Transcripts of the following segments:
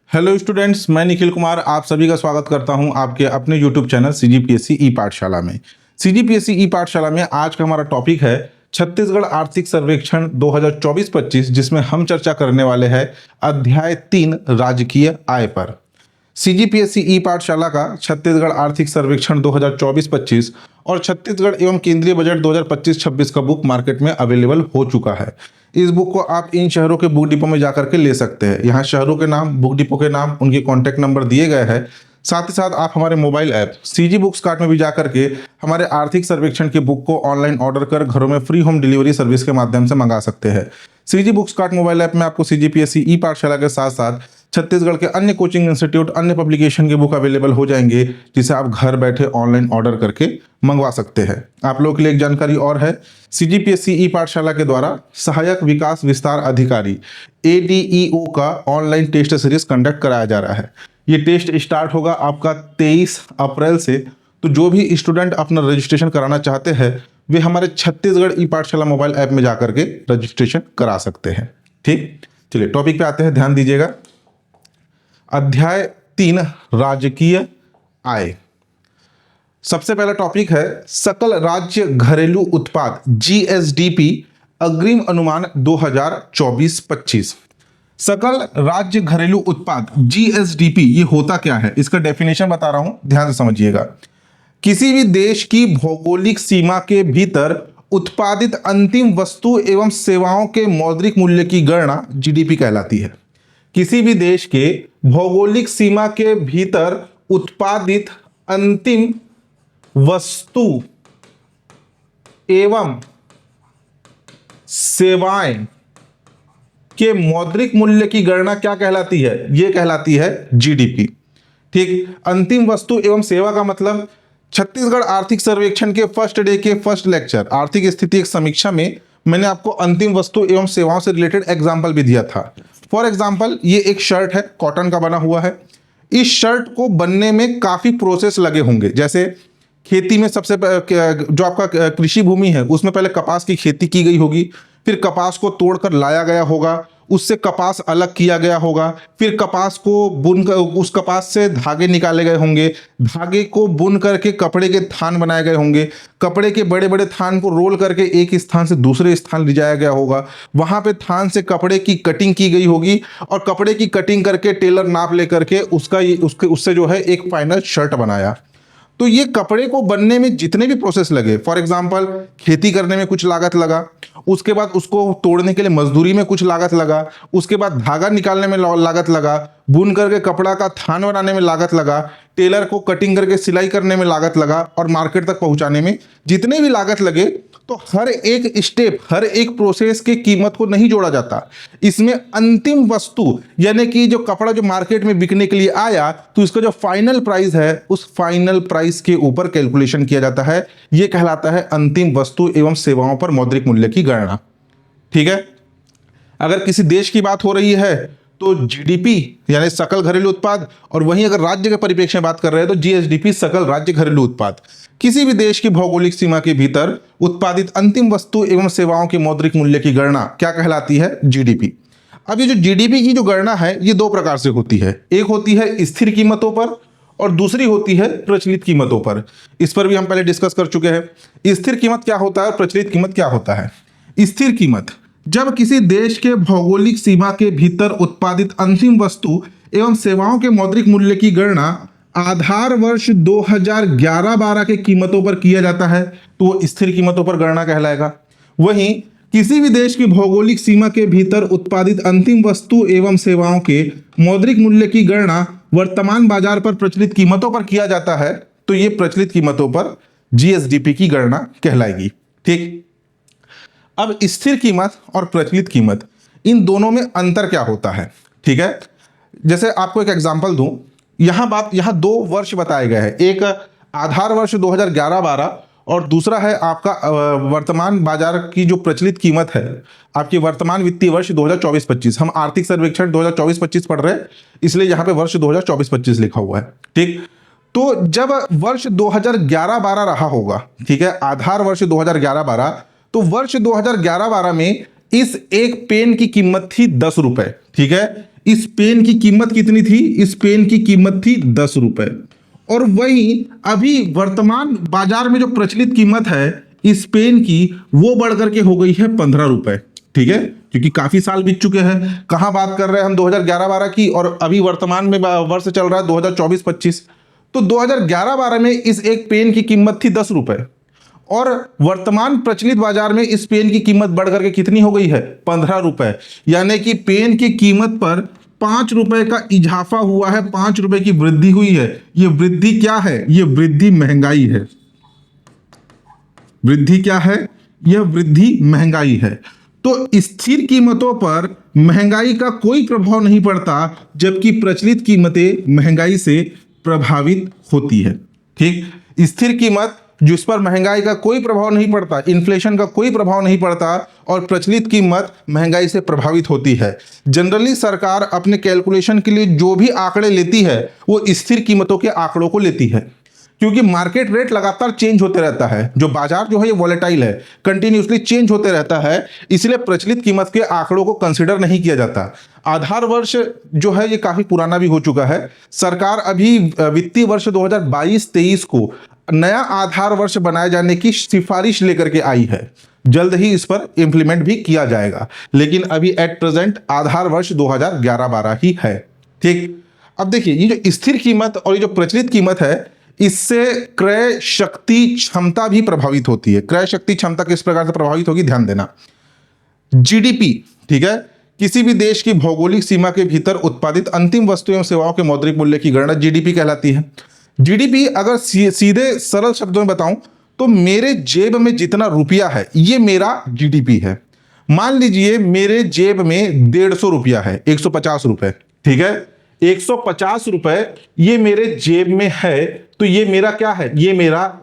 Hello students, मैं निखिल कुमार आप सभी का स्वागत करता हूं आपके अपने यूट्यूब चैनल सीजीपीएससी ई पाठशाला में। सीजीपीएससी ई पाठशाला में आज का हमारा टॉपिक है छत्तीसगढ़ आर्थिक सर्वेक्षण 2024-25, जिसमें हम चर्चा करने वाले हैं अध्याय 3 राजकीय आय पर। सीजीपीएससी ई पाठशाला का छत्तीसगढ़ आर्थिक सर्वेक्षण 2024-25 और छत्तीसगढ़ एवं केंद्रीय बजट 2025-26 का बुक मार्केट में अवेलेबल हो चुका है। इस बुक को आप इन शहरों के बुक डिपो में जाकर के ले सकते हैं। यहाँ शहरों के नाम, बुक डिपो के नाम, उनके कॉन्टैक्ट नंबर दिए गए हैं। साथ ही साथ आप हमारे mobile app CG books cart में भी जाकर के हमारे आर्थिक सर्वेक्षण की बुक को ऑनलाइन ऑर्डर कर घरों में फ्री होम डिलीवरी सर्विस के माध्यम से मंगा सकते हैं। CG books cart mobile app में आपको सीजीपीएससी ई पाठशाला के साथ साथ छत्तीसगढ़ के अन्य कोचिंग इंस्टीट्यूट, अन्य पब्लिकेशन के बुक अवेलेबल हो जाएंगे, जिसे आप घर बैठे ऑनलाइन ऑर्डर करके मंगवा सकते हैं। आप लोगों के लिए एक जानकारी और है, सीजीपीएससी ई पाठशाला के द्वारा सहायक विकास विस्तार अधिकारी ADEO का ऑनलाइन टेस्ट सीरीज कंडक्ट कराया जा रहा है। ये टेस्ट स्टार्ट होगा आपका 23 अप्रैल से। तो जो भी स्टूडेंट अपना रजिस्ट्रेशन कराना चाहते हैं वे हमारे छत्तीसगढ़ ई पाठशाला मोबाइल ऐप में जाकर के रजिस्ट्रेशन करा सकते हैं। ठीक, चलिए टॉपिक पे आते हैं, ध्यान दीजिएगा। अध्याय 3 राजकीय आय। सबसे पहला टॉपिक है सकल राज्य घरेलू उत्पाद GSDP अग्रिम अनुमान 2024-25। सकल राज्य घरेलू उत्पाद GSDP ये होता क्या है, इसका डेफिनेशन बता रहा हूं, ध्यान से समझिएगा। किसी भी देश की भौगोलिक सीमा के भीतर उत्पादित अंतिम वस्तु एवं सेवाओं के मौद्रिक मूल्य की गणना GDP कहलाती है। किसी भी देश के भौगोलिक सीमा के भीतर उत्पादित अंतिम वस्तु एवं सेवाएं के मौद्रिक मूल्य की गणना क्या कहलाती है? यह कहलाती है GDP। ठीक, अंतिम वस्तु एवं सेवा का मतलब छत्तीसगढ़ आर्थिक सर्वेक्षण के फर्स्ट डे के फर्स्ट लेक्चर आर्थिक स्थिति एक समीक्षा में मैंने आपको अंतिम वस्तु एवं सेवाओं से रिलेटेड एग्जाम्पल भी दिया था। फॉर एग्जाम्पल, ये एक शर्ट है, कॉटन का बना हुआ है। इस शर्ट को बनने में काफ़ी प्रोसेस लगे होंगे। जैसे खेती में सबसे जो आपका कृषि भूमि है उसमें पहले कपास की खेती की गई होगी, फिर कपास को तोड़कर लाया गया होगा, उससे कपास अलग किया गया होगा, फिर कपास को बुन कर उस कपास से धागे निकाले गए होंगे, धागे को बुन करके कपड़े के थान बनाए गए होंगे, कपड़े के बड़े बड़े थान को रोल करके एक स्थान से दूसरे स्थान ले जाया गया होगा, वहाँ पे थान से कपड़े की कटिंग की गई होगी और कपड़े की कटिंग करके टेलर नाप ले करके उससे जो है एक फाइनल शर्ट बनाया। तो ये कपड़े को बनने में जितने भी प्रोसेस लगे, फॉर एग्जांपल खेती करने में कुछ लागत लगा, उसके बाद उसको तोड़ने के लिए मजदूरी में कुछ लागत लगा, उसके बाद धागा निकालने में लागत लगा, बुन करके कपड़ा का थान बनाने में लागत लगा, टेलर को कटिंग करके सिलाई करने में लागत लगा और मार्केट तक पहुंचाने में जितने भी लागत लगे, तो हर एक स्टेप, हर एक प्रोसेस की कीमत को नहीं जोड़ा जाता। इसमें अंतिम वस्तु यानी कि जो कपड़ा जो मार्केट में बिकने के लिए आया, तो इसका जो फाइनल प्राइस है उस फाइनल प्राइस के ऊपर कैलकुलेशन किया जाता है। यह कहलाता है अंतिम वस्तु एवं सेवाओं पर मौद्रिक मूल्य की गणना। ठीक है, अगर किसी देश की बात हो रही है तो GDP यानी सकल घरेलू उत्पाद, और वहीं अगर राज्य के परिप्रेक्ष्य में बात कर रहे हैं तो GSDP सकल राज्य घरेलू उत्पाद। किसी भी देश की भौगोलिक सीमा के भीतर उत्पादित अंतिम वस्तु एवं सेवाओं के मौद्रिक मूल्य की गणना क्या कहलाती है? GDP। अब ये जो GDP की जो गणना है ये दो प्रकार से होती है। एक होती है स्थिर कीमतों पर और दूसरी होती है प्रचलित कीमतों पर। इस पर भी हम पहले डिस्कस कर चुके हैं। स्थिर कीमत क्या होता है और प्रचलित कीमत क्या होता है? स्थिर कीमत जब किसी देश के भौगोलिक सीमा के भीतर उत्पादित अंतिम वस्तु एवं सेवाओं के मौद्रिक मूल्य की गणना आधार वर्ष 2011-12 के कीमतों पर किया जाता है तो वो स्थिर कीमतों पर गणना कहलाएगा। वहीं किसी भी देश की भौगोलिक सीमा के भीतर उत्पादित अंतिम वस्तु एवं सेवाओं के मौद्रिक मूल्य की गणना वर्तमान बाजार पर प्रचलित कीमतों पर किया जाता है तो ये प्रचलित कीमतों पर GSDP की गणना कहलाएगी। ठीक, अब स्थिर कीमत और प्रचलित कीमत, इन दोनों में अंतर क्या होता है? ठीक है, जैसे आपको एक एग्जांपल दूं, यहाँ 2 वर्ष बताए गए हैं। एक आधार वर्ष 2011-12 और दूसरा है आपका वर्तमान बाजार की जो प्रचलित कीमत है आपकी वर्तमान वित्तीय वर्ष 2024-25। हम आर्थिक सर्वेक्षण 2024-25 पढ़ रहे हैं, इसलिए यहाँ पे वर्ष 2024-25 लिखा हुआ है। ठीक, तो जब वर्ष 2011-12 रहा होगा, ठीक है, आधार वर्ष 2011-12, तो वर्ष 2011-12 में इस एक पेन की कीमत थी 10 रुपए। ठीक है, इस पेन की कीमत कितनी थी? इस पेन की कीमत थी 10 रुपए। और वही अभी वर्तमान बाजार में जो प्रचलित कीमत है इस पेन की, वो बढ़ करके हो गई है 15 रुपए। ठीक है, क्योंकि काफी साल बीत चुके हैं। कहां बात कर रहे हैं हम 2011-12 की, और अभी वर्तमान में वर्ष चल रहा है 2024-25। तो 2011-12 में इस एक पेन की कीमत थी 10 रुपए, और वर्तमान प्रचलित बाजार में इस पेन की कीमत बढ़ करके कितनी हो गई है? 15 रुपए। यानी कि पेन की कीमत पर 5 रुपए का इजाफा हुआ है, 5 रुपए की वृद्धि हुई है। ये वृद्धि क्या है? ये वृद्धि महंगाई है। वृद्धि क्या है? यह वृद्धि महंगाई है। तो स्थिर कीमतों पर महंगाई का कोई प्रभाव नहीं पड़ता, जबकि प्रचलित कीमतें महंगाई से प्रभावित होती है। ठीक, स्थिर कीमत जिस पर महंगाई का कोई प्रभाव नहीं पड़ता, इन्फ्लेशन का कोई प्रभाव नहीं पड़ता, और प्रचलित कीमत महंगाई से प्रभावित होती है। जनरली सरकार अपने कैलकुलेशन के लिए जो भी आंकड़े लेती है वो स्थिर कीमतों के आंकड़ों को लेती है, क्योंकि मार्केट रेट लगातार चेंज होते रहता है। जो बाजार जो है ये वॉलेटाइल है, कंटिन्यूसली चेंज होते रहता है, इसलिए प्रचलित कीमत के आंकड़ों को कंसिडर नहीं किया जाता। आधार वर्ष जो है ये काफी पुराना भी हो चुका है। सरकार अभी वित्तीय वर्ष 2022-23 को नया आधार वर्ष बनाए जाने की सिफारिश लेकर के आई है। जल्द ही इस पर इंप्लीमेंट भी किया जाएगा, लेकिन अभी एट प्रेजेंट आधार वर्ष 2011-12 ही है। ठीक, अब देखिए ये जो स्थिर कीमत और ये जो प्रचलित कीमत है, इससे क्रय शक्ति क्षमता भी प्रभावित होती है। क्रय शक्ति क्षमता किस प्रकार से प्रभावित होगी, ध्यान देना। जीडीपी, ठीक है, किसी भी देश की भौगोलिक सीमा के भीतर उत्पादित अंतिम वस्तु एवं सेवाओं के मौद्रिक मूल्य की गणना जीडीपी कहलाती है। जीडीपी अगर सीधे सरल शब्दों में बताऊं तो मेरे जेब में जितना रुपया है ये मेरा जीडीपी है। मान लीजिए मेरे जेब में 150 रुपया है, 150 रुपए, ठीक है, 150 रुपए ये मेरे जेब में है, तो ये मेरा क्या है? ये मेरा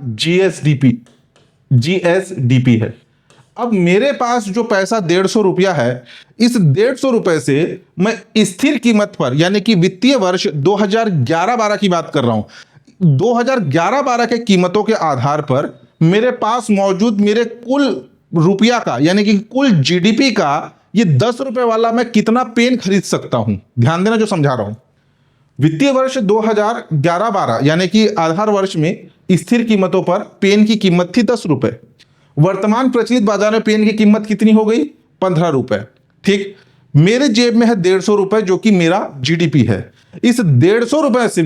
जीएसडीपी है। अब मेरे पास जो पैसा 150 रुपया है, इस 150 रुपए से मैं स्थिर कीमत पर, यानी कि वित्तीय वर्ष 2011-12 की बात कर रहा हूं, 2011-12 के कीमतों के आधार पर मेरे पास मौजूद मेरे कुल रुपया का, यानी कि कुल जीडीपी का ये 10 रुपए वाला मैं कितना पेन खरीद सकता हूं। ध्यान देना जो समझा रहा हूं। वित्तीय वर्ष 2011-12 यानी कि आधार वर्ष में स्थिर कीमतों पर पेन की कीमत थी 10 रुपए। वर्तमान प्रचलित बाजार में पेन की कीमत कितनी हो गई? 15 रुपए। ठीक, मेरे जेब में है 150 रुपए जो कि मेरा जीडीपी है। इस 150 रुपए से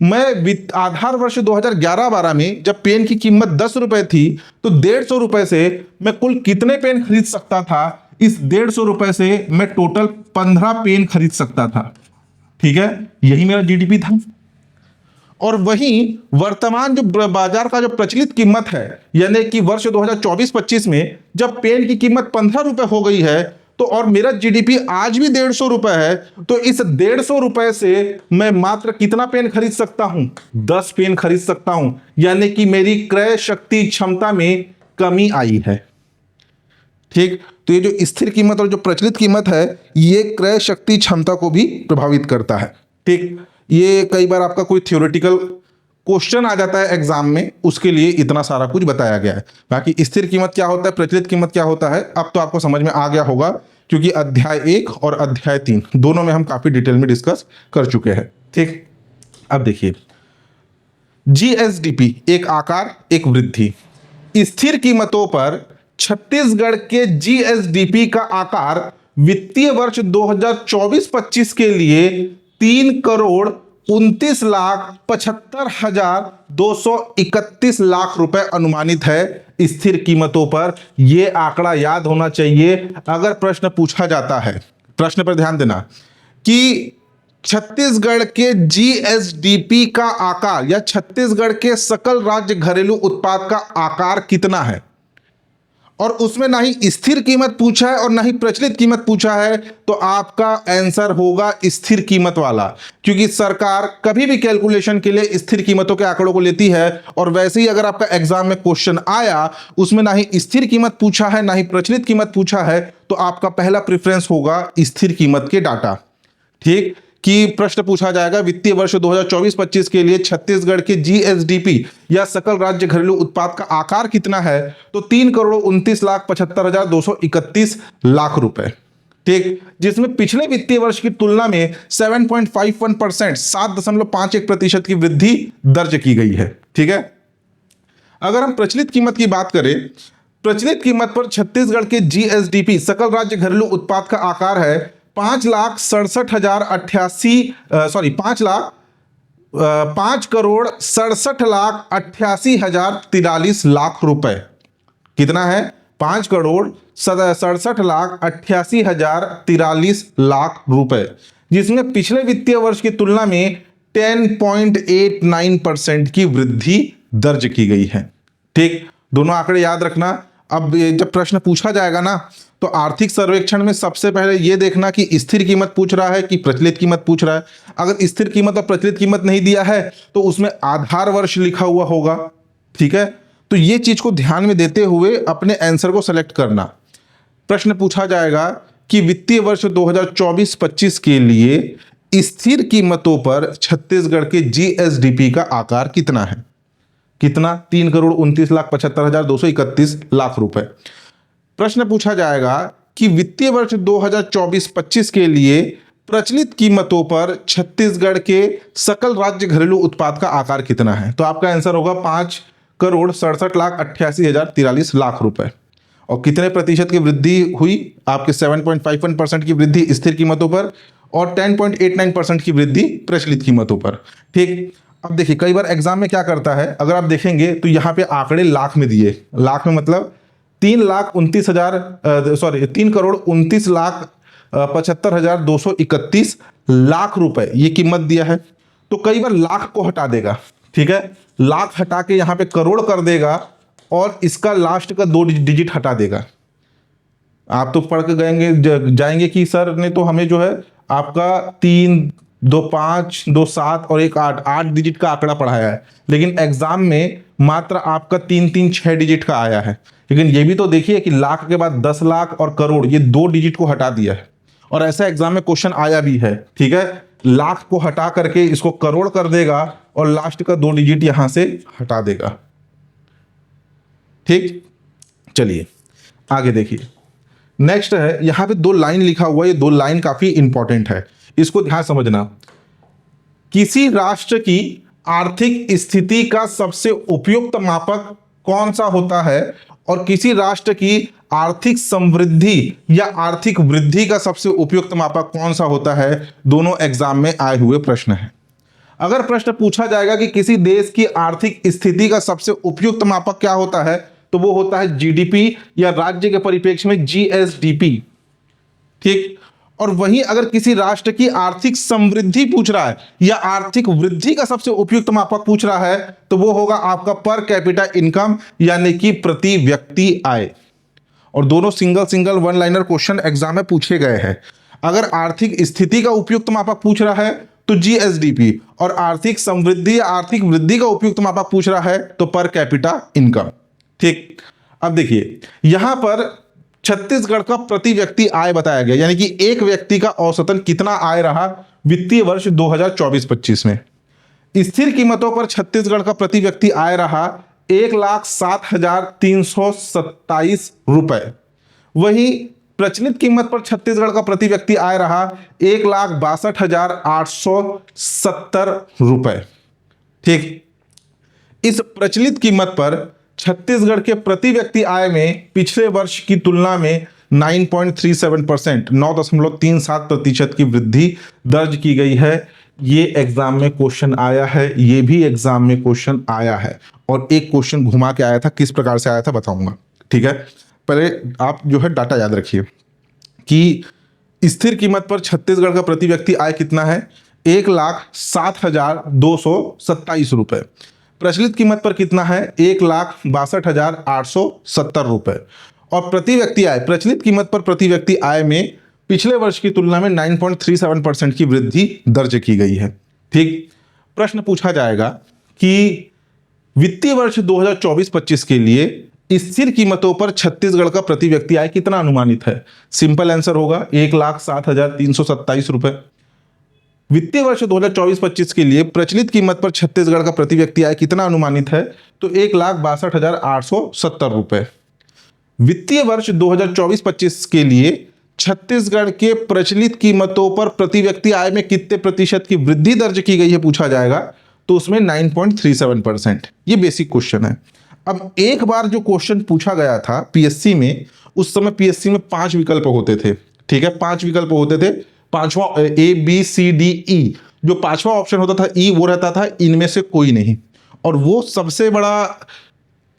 मैं आधार वर्ष 2011-12 में जब पेन की कीमत 10 रुपए थी, तो 150 रुपए से मैं कुल कितने पेन खरीद सकता था? इस 150 रुपए से मैं टोटल 15 पेन खरीद सकता था। ठीक है, यही मेरा जीडीपी था। और वहीं वर्तमान जो बाजार का जो प्रचलित कीमत है, यानी कि वर्ष 2024-25 में जब पेन की कीमत 15 रुपए हो गई है, तो और मेरा जीडीपी आज भी 150 रुपए है, तो इस 150 रुपए से मैं मात्र कितना पेन खरीद सकता हूं? 10 पेन खरीद सकता हूं। यानी कि मेरी क्रय शक्ति क्षमता में कमी आई है। ठीक, तो ये जो स्थिर कीमत और जो प्रचलित कीमत है, ये क्रय शक्ति क्षमता को भी प्रभावित करता है। ठीक, ये कई बार आपका कोई थ्योरेटिकल क्वेश्चन आ जाता है एग्जाम में, उसके लिए इतना सारा कुछ बताया गया है। बाकी स्थिर कीमत क्या होता है, प्रचलित कीमत क्या होता है, अब तो आपको समझ में आ गया होगा, क्योंकि अध्याय 1 और अध्याय 3 दोनों में हम काफी डिटेल में डिस्कस कर चुके हैं। ठीक, अब देखिए जीएसडीपी एक आकार, एक वृद्धि। स्थिर कीमतों पर छत्तीसगढ़ के जीएसडीपी का आकार वित्तीय वर्ष 2024-25 के लिए 3,29,75,231 लाख रुपए अनुमानित है स्थिर कीमतों पर। यह आंकड़ा याद होना चाहिए अगर प्रश्न पूछा जाता है। प्रश्न पर ध्यान देना कि छत्तीसगढ़ के जीएसडीपी का आकार या छत्तीसगढ़ के सकल राज्य घरेलू उत्पाद का आकार कितना है, और उसमें ना ही स्थिर कीमत पूछा है और ना ही प्रचलित कीमत पूछा है, तो आपका आंसर होगा स्थिर कीमत वाला, क्योंकि सरकार कभी भी कैलकुलेशन के लिए स्थिर कीमतों के आंकड़ों को लेती है। और वैसे ही अगर आपका एग्जाम में क्वेश्चन आया, उसमें ना ही स्थिर कीमत पूछा है ना ही प्रचलित कीमत पूछा है, तो आपका पहला प्रेफरेंस होगा स्थिर कीमत के डाटा। ठीक, कि प्रश्न पूछा जाएगा वित्तीय वर्ष 2024-25 के लिए छत्तीसगढ़ के जीएसडीपी या सकल राज्य घरेलू उत्पाद का आकार कितना है, तो 3,29,75,231 लाख रुपए। ठीक, जिसमें पिछले वित्तीय वर्ष की तुलना में 7.51%, 7.51% की वृद्धि दर्ज की गई है। ठीक है, अगर हम प्रचलित कीमत की बात करें, प्रचलित कीमत पर छत्तीसगढ़ के जीएसडीपी सकल राज्य घरेलू उत्पाद का आकार है 5,67,043 रुपए। कितना है? 5,67,88,043 रुपए, जिसमें पिछले वित्तीय वर्ष की तुलना में 10.89% की वृद्धि दर्ज की गई है। ठीक, दोनों आंकड़े याद रखना। अब जब प्रश्न पूछा जाएगा ना, तो आर्थिक सर्वेक्षण में सबसे पहले यह देखना कि स्थिर कीमत पूछ रहा है कि प्रचलित कीमत पूछ रहा है। अगर स्थिर कीमत और प्रचलित कीमत नहीं दिया है तो उसमें आधार वर्ष लिखा हुआ होगा। ठीक है, तो ये चीज को ध्यान में देते हुए अपने आंसर को सेलेक्ट करना। प्रश्न पूछा जाएगा कि वित्तीय वर्ष 2024-25 के लिए स्थिर कीमतों पर छत्तीसगढ़ के जीएसडीपी का आकार कितना है? कितना? 3,29,75,231 रुपए। प्रश्न पूछा जाएगा कि वित्तीय वर्ष 2024-25 के लिए प्रचलित कीमतों पर छत्तीसगढ़ के सकल राज्य घरेलू उत्पाद का आकार कितना है? तो आपका आंसर होगा 5,67,88,043 रुपए। और कितने प्रतिशत की वृद्धि हुई? आपके 7.51% की वृद्धि स्थिर कीमतों पर और 10.89% की वृद्धि प्रचलित कीमतों पर। ठीक, अब देखिए कई बार एग्जाम में क्या करता है, अगर आप देखेंगे तो यहाँ पे आंकड़े लाख में दिए, लाख में मतलब 3,29,75,231 रुपए ये कीमत दिया है। तो कई बार लाख को हटा देगा। ठीक है, लाख हटा के यहाँ पे करोड़ कर देगा और इसका लास्ट का 2 डिजिट हटा देगा। आप तो पढ़ के जाएंगे कि सर ने तो हमें जो है आपका 3, 2, 5, 2, 7 और 1, 8 डिजिट का आंकड़ा पढ़ाया है, लेकिन एग्जाम में मात्र आपका 3, 3, 6 डिजिट का आया है। लेकिन ये भी तो देखिए कि लाख के बाद 10 लाख और करोड़ ये 2 डिजिट को हटा दिया है, और ऐसा एग्जाम में क्वेश्चन आया भी है। ठीक है, लाख को हटा करके इसको करोड़ कर देगा और लास्ट का 2 डिजिट यहां से हटा देगा। ठीक, चलिए आगे देखिए। नेक्स्ट है, यहां पे 2 लाइन लिखा हुआ है, ये 2 लाइन काफी इंपॉर्टेंट है, इसको ध्यान समझना। किसी राष्ट्र की आर्थिक स्थिति का सबसे उपयुक्त मापक कौन सा होता है और किसी राष्ट्र की आर्थिक समृद्धि या आर्थिक वृद्धि का सबसे उपयुक्त मापक कौन सा होता है? दोनों एग्जाम में आए हुए प्रश्न हैं। अगर प्रश्न पूछा जाएगा कि किसी देश की आर्थिक स्थिति का सबसे उपयुक्त मापक क्या होता है, तो वो होता है जीडीपी या राज्य के परिप्रेक्ष्य में जीएसडीपी। ठीक, और वहीं अगर किसी राष्ट्र की आर्थिक समृद्धि पूछ रहा है या आर्थिक वृद्धि का सबसे उपयुक्त मापक पूछ रहा है, तो वो होगा आपका पर कैपिटा इनकम यानी कि प्रति व्यक्ति आय। और दोनों single one liner question exam में पूछे गए हैं। अगर आर्थिक स्थिति का उपयुक्त मापक पूछ रहा है तो जीएसडीपी, और आर्थिक समृद्धि या आर्थिक वृद्धि का उपयुक्त मापक पूछ रहा है तो पर कैपिटा इनकम। ठीक, अब देखिए यहां पर छत्तीसगढ़ का प्रति व्यक्ति आय बताया गया, यानी कि एक व्यक्ति का औसतन कितना आय रहा वित्तीय वर्ष 2024-25 में। स्थिर कीमतों पर छत्तीसगढ़ का प्रति व्यक्ति आय रहा 1,07,327 रुपए। वहीं प्रचलित कीमत पर छत्तीसगढ़ का प्रति व्यक्ति आय रहा 1,62,870 रुपए। ठीक, इस प्रचलित कीमत पर छत्तीसगढ़ के प्रति व्यक्ति आय में पिछले वर्ष की तुलना में 9.37%, 9.37% की वृद्धि दर्ज की गई है। ये एग्जाम में क्वेश्चन आया है, ये भी एग्जाम में क्वेश्चन आया है, और एक क्वेश्चन घुमा के आया था, किस प्रकार से आया था बताऊंगा। ठीक है, पहले आप जो है डाटा याद रखिए कि स्थिर कीमत पर छत्तीसगढ़ का प्रति व्यक्ति आय कितना है? 1,07,227 रुपए। प्रचलित कीमत पर कितना है? 1,62,870 रुपए। और प्रति व्यक्ति आय, प्रचलित कीमत पर प्रति व्यक्ति आय में पिछले वर्ष की तुलना में 9.37% की वृद्धि दर्ज की गई है। ठीक, प्रश्न पूछा जाएगा कि वित्तीय वर्ष 2024-25 के लिए स्थिर कीमतों पर छत्तीसगढ़ का प्रति व्यक्ति आय कितना अनुमानित है? सिंपल आंसर होगा 1,07,327 रुपए। वित्तीय वर्ष 2024-25 के लिए प्रचलित कीमत पर छत्तीसगढ़ का प्रति व्यक्ति आय कितना अनुमानित है? तो 1,62,870 रुपए। वित्तीय वर्ष 2024-25 के लिए छत्तीसगढ़ के प्रचलित कीमतों पर प्रति व्यक्ति आय में कितने प्रतिशत की वृद्धि दर्ज की गई है पूछा जाएगा, तो उसमें 9.37%। ये बेसिक क्वेश्चन है। अब एक बार जो क्वेश्चन पूछा गया था पीएससी में, उस समय पीएससी में 5 विकल्प होते थे, ठीक है, 5 विकल्प होते थे, पांचवा ABCDE, जो पांचवा ऑप्शन होता था ई, वो रहता था इनमें से कोई नहीं। और वो सबसे बड़ा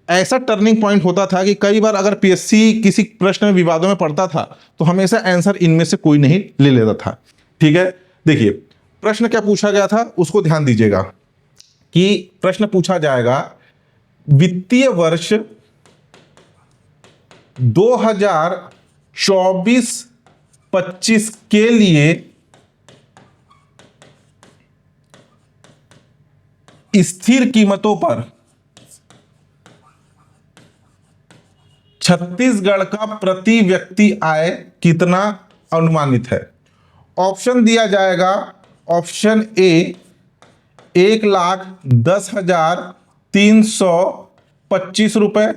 ऐसा टर्निंग पॉइंट होता था कि कई बार अगर पीएससी किसी प्रश्न में विवादों में पड़ता था तो हमेशा आंसर इनमें से कोई नहीं ले लेता था, ठीक है। देखिए प्रश्न क्या पूछा गया था उसको ध्यान दीजिएगा कि प्रश्न पूछा जाएगा वित्तीय वर्ष 2024-25 के लिए स्थिर कीमतों पर छत्तीसगढ़ का प्रति व्यक्ति आय कितना अनुमानित है। ऑप्शन दिया जाएगा, ऑप्शन ए 1,10,325 रुपए,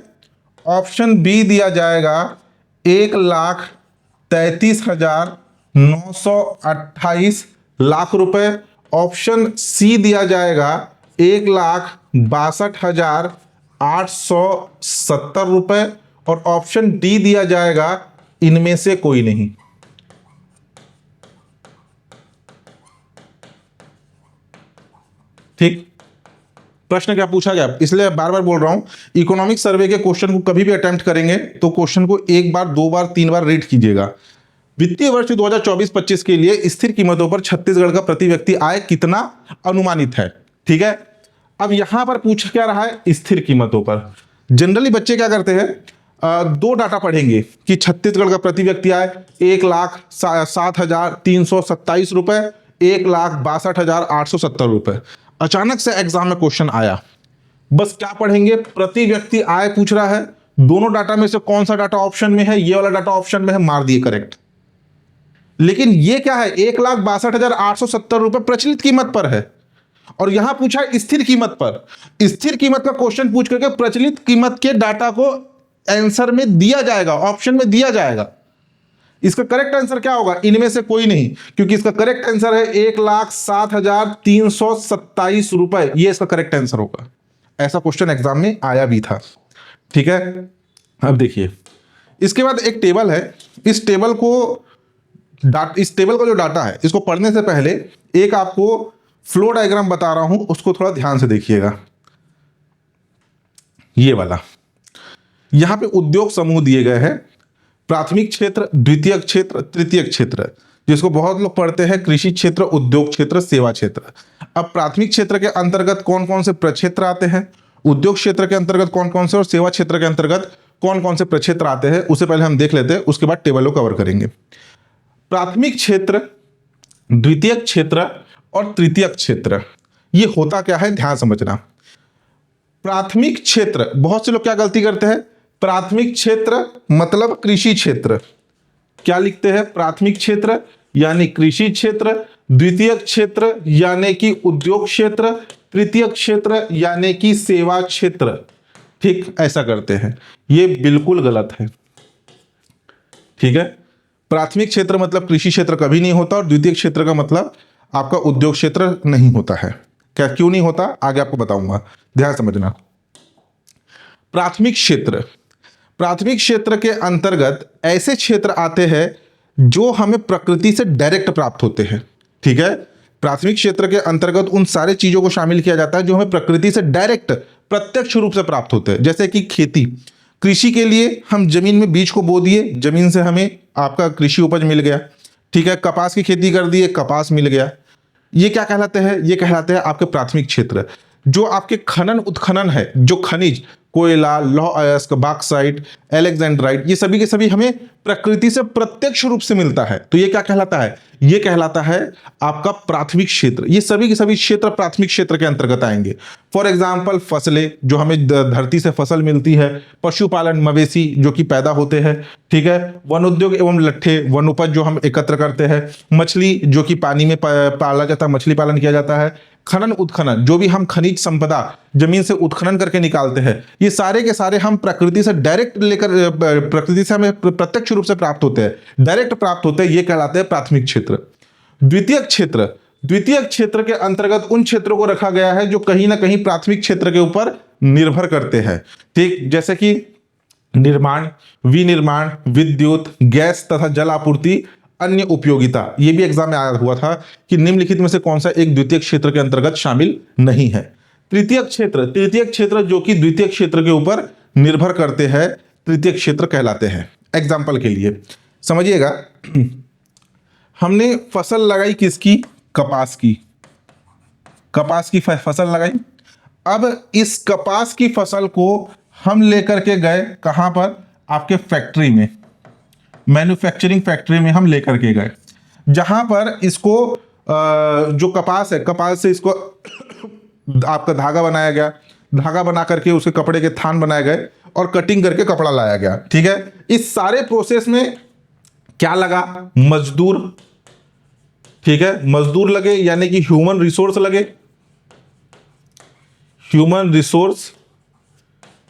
ऑप्शन बी दिया जाएगा 1,33,928 लाख रुपए, ऑप्शन सी दिया जाएगा 1,62,870 रुपए, और ऑप्शन डी दिया जाएगा इनमें से कोई नहीं। ठीक, प्रश्न क्या पूछा गया, इसलिए बार बार बोल रहा हूं, इकोनॉमिक सर्वे के क्वेश्चन को कभी भी अटेम्प्ट करेंगे तो क्वेश्चन को एक बार, दो बार, तीन बार रीड कीजिएगा। वित्तीय वर्ष 2024-25 के लिए स्थिर कीमतों पर छत्तीसगढ़ का प्रति व्यक्ति आय कितना अनुमानित है, ठीक है। अब यहां पर पूछ क्या रहा है, स्थिर कीमतों पर। जनरली बच्चे क्या करते हैं, दो डाटा पढ़ेंगे कि छत्तीसगढ़ का प्रति व्यक्ति आय 1,07,327 रुपए, 1,62,870 रुपए। अचानक से एग्जाम में क्वेश्चन आया, बस क्या पढ़ेंगे, प्रति व्यक्ति आय पूछ रहा है, दोनों डाटा में से कौन सा डाटा ऑप्शन में है, ये वाला डाटा ऑप्शन में है, मार दिए करेक्ट। लेकिन ये क्या है, 1,62,870 रुपए प्रचलित कीमत पर है, और यहां पूछा है स्थिर कीमत पर। स्थिर कीमत का क्वेश्चन पूछ करके प्रचलित कीमत के डाटा को आंसर में दिया जाएगा, ऑप्शन में दिया जाएगा। इसका करेक्ट आंसर क्या होगा, इनमें से कोई नहीं, क्योंकि इसका करेक्ट आंसर है 1,07,327 रुपए, ये इसका करेक्ट आंसर होगा। ऐसा क्वेश्चन एग्जाम में आया भी था, ठीक है। अब देखिए इसके बाद एक टेबल है, इस टेबल का जो डाटा है, इसको पढ़ने से पहले एक आपको फ्लो डायग्राम बता रहा हूं, उसको थोड़ा ध्यान से देखिएगा। ये वाला, यहां पे उद्योग समूह दिए गए हैं, प्राथमिक क्षेत्र, द्वितीयक क्षेत्र, तृतीयक क्षेत्र, जिसको बहुत लोग पढ़ते हैं कृषि क्षेत्र, उद्योग क्षेत्र, सेवा क्षेत्र। अब प्राथमिक क्षेत्र के अंतर्गत कौन कौन से प्रक्षेत्र आते हैं, उद्योग क्षेत्र के अंतर्गत कौन कौन से, और सेवा क्षेत्र के अंतर्गत कौन कौन से प्रक्षेत्र आते हैं, उसे पहले हम देख लेते हैं, उसके बाद टेबल को कवर करेंगे। प्राथमिक क्षेत्र, द्वितीयक क्षेत्र और तृतीयक क्षेत्र, ये होता क्या है ध्यान समझना। प्राथमिक क्षेत्र, बहुत से लोग क्या गलती करते हैं, प्राथमिक क्षेत्र मतलब कृषि क्षेत्र, क्या लिखते हैं, प्राथमिक क्षेत्र यानी कृषि क्षेत्र, द्वितीयक क्षेत्र यानी कि उद्योग क्षेत्र, तृतीयक क्षेत्र यानी कि सेवा क्षेत्र। ठीक, ऐसा करते हैं, ये बिल्कुल गलत है, ठीक है। प्राथमिक क्षेत्र मतलब कृषि क्षेत्र कभी नहीं होता, और द्वितीय क्षेत्र का मतलब आपका उद्योग क्षेत्र नहीं होता है। क्या, क्यों नहीं होता, आगे आपको बताऊंगा, ध्यान समझना। प्राथमिक क्षेत्र, प्राथमिक क्षेत्र के अंतर्गत ऐसे क्षेत्र आते हैं जो हमें प्रकृति से डायरेक्ट प्राप्त होते हैं, ठीक है। प्राथमिक क्षेत्र के अंतर्गत उन सारे चीजों को शामिल किया जाता है जो हमें प्रकृति से डायरेक्ट, प्रत्यक्ष रूप से प्राप्त होते हैं। जैसे कि खेती, कृषि के लिए हम जमीन में बीज को बो दिए, जमीन से हमें आपका कृषि उपज मिल गया, ठीक है। कपास की खेती कर दिए, कपास मिल गया। ये क्या कहलाते हैं, ये कहलाते हैं आपके प्राथमिक क्षेत्र। जो आपके खनन उत्खनन है, जो खनिज, कोयला, लौह अयस्क, बॉक्साइट, एलेक्जेंड्राइट, ये सभी के सभी हमें प्रकृति से प्रत्यक्ष रूप से मिलता है, तो ये क्या कहलाता है, ये कहलाता है आपका प्राथमिक क्षेत्र। ये सभी के सभी क्षेत्र प्राथमिक क्षेत्र के अंतर्गत आएंगे। फॉर एग्जाम्पल फसलें, जो हमें धरती से फसल मिलती है, पशुपालन, मवेशी जो कि पैदा होते हैं, ठीक है। वन उद्योग एवं लट्ठे, वन उपज जो हम एकत्र करते हैं, मछली जो कि पानी में पाला जाता है, मछली पालन किया जाता है, खनन उत्खनन, जो भी हम खनिज संपदा जमीन से उत्खनन करके निकालते हैं, ये सारे के सारे हम प्रकृति से डायरेक्ट लेकर, प्रकृति से हमें प्रत्यक्ष रूप से प्राप्त होते हैं, डायरेक्ट प्राप्त होते हैं, ये कहलाते हैं प्राथमिक क्षेत्र। द्वितीयक क्षेत्र के अंतर्गत उन क्षेत्रों को रखा गया है जो कहीं ना कहीं प्राथमिक क्षेत्र के ऊपर निर्भर करते हैं। ठीक, जैसे कि निर्माण, विनिर्माण, विद्युत, गैस तथा जल आपूर्ति, अन्य उपयोगिता। ये भी एग्जाम में आया हुआ था कि निम्नलिखित में से कौन सा एक द्वितीय क्षेत्र के अंतर्गत शामिल नहीं है। तृतीय क्षेत्र जो कि द्वितीय क्षेत्र के ऊपर निर्भर करते हैं, तृतीय क्षेत्र कहलाते हैं। एग्जाम्पल के लिए समझिएगा, हमने फसल लगाई किसकी? कपास की। कपास की फसल लगाई। अब इस कपास की फसल को हम लेकर के गए कहां पर? आपके फैक्ट्री में, मैन्युफैक्चरिंग फैक्ट्री में हम लेकर के गए, जहां पर इसको जो कपास है, कपास से इसको आपका धागा बनाया गया, धागा बना करके उसके कपड़े के थान बनाए गए और कटिंग करके कपड़ा लाया गया। ठीक है, इस सारे प्रोसेस में क्या लगा? मजदूर। ठीक है, मजदूर लगे, यानी कि ह्यूमन रिसोर्स लगे, ह्यूमन रिसोर्स।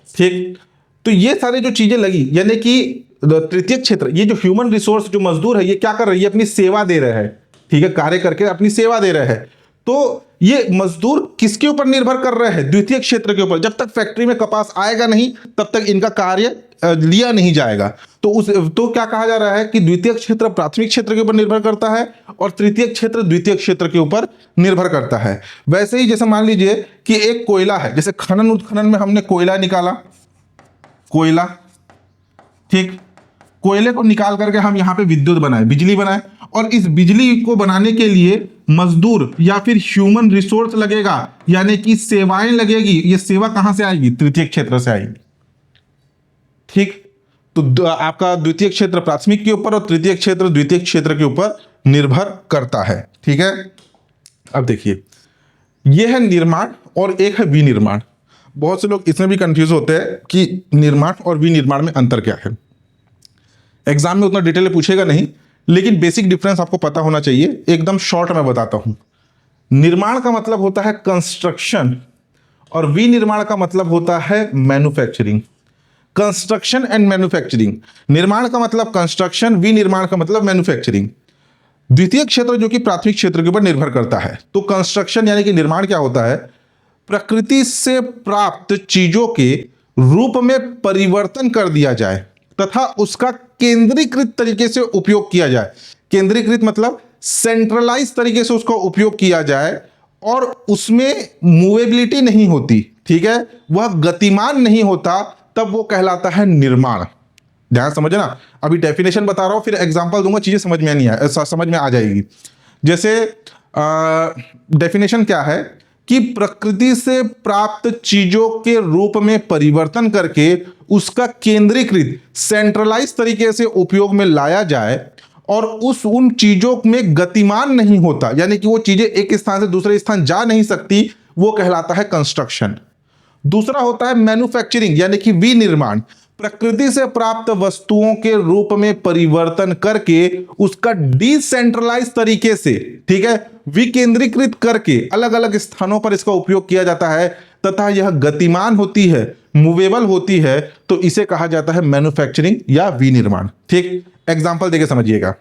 ठीक, तो ये सारे जो चीजें लगी, यानी कि तृतीय क्षेत्र, ये जो ह्यूमन रिसोर्स, जो मजदूर है, ये क्या कर रही है? अपनी सेवा दे रहे हैं। ठीक है, कार्य करके अपनी सेवा दे रहे हैं। तो ये मजदूर किसके ऊपर निर्भर कर रहे हैं? द्वितीय क्षेत्र के ऊपर। जब तक फैक्ट्री में कपास आएगा नहीं, तब तक इनका कार्य लिया नहीं जाएगा। तो क्या कहा जा रहा है कि द्वितीय क्षेत्र प्राथमिक क्षेत्र के ऊपर निर्भर करता है और तृतीय क्षेत्र द्वितीय क्षेत्र के ऊपर निर्भर करता है। वैसे ही जैसे मान लीजिए कि एक कोयला है, जैसे खनन उत्खनन में हमने कोयला निकाला, कोयला। ठीक, कोयले को निकाल करके हम यहाँ पे विद्युत बनाए, बिजली बनाए, और इस बिजली को बनाने के लिए मजदूर या फिर ह्यूमन रिसोर्स लगेगा, यानी कि सेवाएं लगेगी। ये सेवा कहां से आएगी? तृतीय क्षेत्र से आएगी। ठीक, तो आपका द्वितीय क्षेत्र प्राथमिक के ऊपर और तृतीय क्षेत्र द्वितीय क्षेत्र के ऊपर निर्भर करता है। ठीक है, अब देखिए, यह है निर्माण और एक है विनिर्माण। बहुत से लोग इसमें भी कंफ्यूज होते हैं कि निर्माण और विनिर्माण में अंतर क्या है। एग्जाम में उतना डिटेल में पूछेगा नहीं, लेकिन बेसिक डिफरेंस आपको पता होना चाहिए। एकदम शॉर्ट में बताता हूं। निर्माण का मतलब होता है कंस्ट्रक्शन और विनिर्माण का मतलब होता है मैन्युफैक्चरिंग। Construction and manufacturing. निर्माण का मतलब कंस्ट्रक्शन, विनिर्माण का मतलब मैन्युफैक्चरिंग। द्वितीय क्षेत्र जो कि प्राथमिक क्षेत्र के ऊपर निर्भर करता है। तो कंस्ट्रक्शन यानी कि निर्माण क्या होता है? प्रकृति से प्राप्त चीजों के रूप में परिवर्तन कर दिया जाए तथा उसका केंद्रीकृत तरीके से उपयोग किया जाए। केंद्रीकृत मतलब सेंट्रलाइज तरीके से उसका उपयोग किया जाए और उसमें मूवेबिलिटी नहीं होती। ठीक है, वह गतिमान नहीं होता, तब वो कहलाता है निर्माण। ध्यान समझना, अभी डेफिनेशन बता रहा हूं, फिर एग्जांपल दूंगा, चीजें समझ में आ जाएगी। जैसे डेफिनेशन क्या है कि प्रकृति से प्राप्त चीजों के रूप में परिवर्तन करके उसका केंद्रीकृत सेंट्रलाइज तरीके से उपयोग में लाया जाए और उन चीजों में गतिमान नहीं होता, यानी कि वो चीजें एक स्थान से दूसरे स्थान जा नहीं सकती, वो कहलाता है कंस्ट्रक्शन। दूसरा होता है मैन्युफैक्चरिंग यानी कि विनिर्माण। प्रकृति से प्राप्त वस्तुओं के रूप में परिवर्तन करके उसका डिसेंट्रलाइज तरीके से, ठीक है, विकेंद्रीकृत करके अलग अलग स्थानों पर इसका उपयोग किया जाता है तथा यह गतिमान होती है, मूवेबल होती है, तो इसे कहा जाता है मैन्युफैक्चरिंग या विनिर्माण। ठीक, एग्जांपल देके समझिएगा।